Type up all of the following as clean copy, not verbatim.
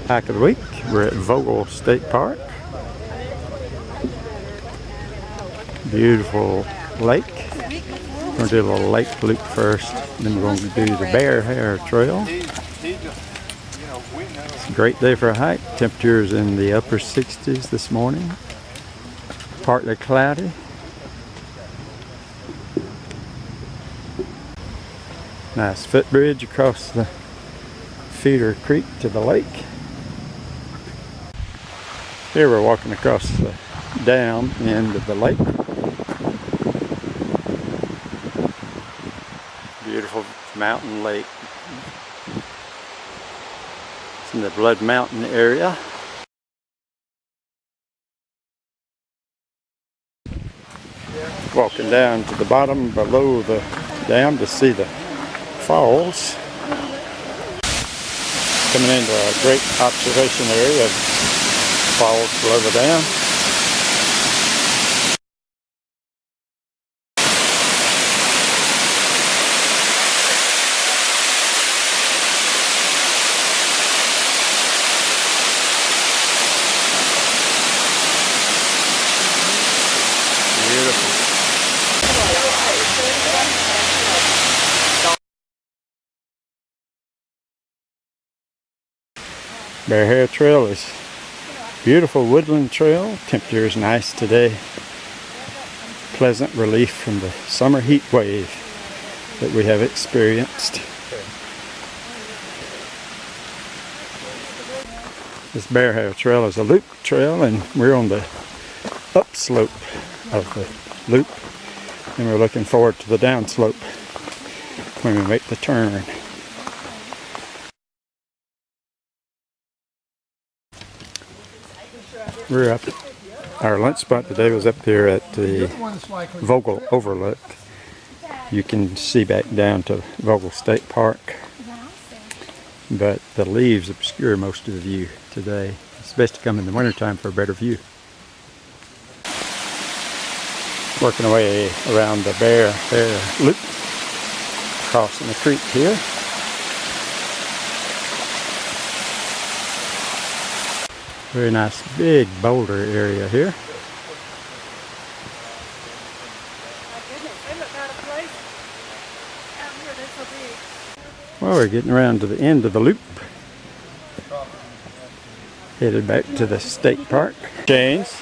Hike of the week. We're at Vogel State Park. Beautiful lake. We're going to do a little lake loop first, then we're going to do the Bear Hair Trail. It's a great day for a hike. Temperatures in the upper 60s this morning. Partly cloudy. Nice footbridge across the feeder creek to the lake. Here we're walking across the down end of the lake. Beautiful mountain lake. It's in the Blood Mountain area. Walking down to the bottom below the dam to see the falls. Coming into a great observation area of falls below the dam. Beautiful. Bear Hair Trail is beautiful woodland trail. Temperature is nice today. Pleasant relief from the summer heat wave that we have experienced. This Bear Hair Trail is a loop trail, and we're on the upslope of the loop, and we're looking forward to the downslope when we make the turn. We're up. Our lunch spot today was up here at the Vogel Overlook. You can see back down to Vogel State Park, but the leaves obscure most of the view today. It's best to come in the wintertime for a better view. Working away around the Bear Hair Loop, crossing the creek here. Very nice big boulder area here. Well, we're getting around to the end of the loop. Headed back to the state park. James.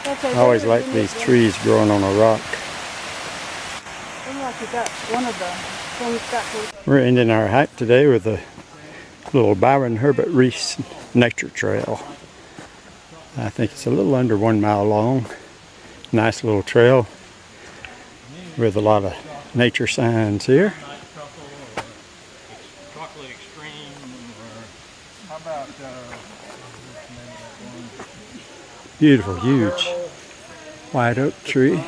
I always like these trees growing on a rock. We're ending our hike today with a little Byron Herbert Reece nature trail. I think it's a little under 1 mile long. Nice little trail with a lot of nature signs here. Beautiful, huge white oak tree.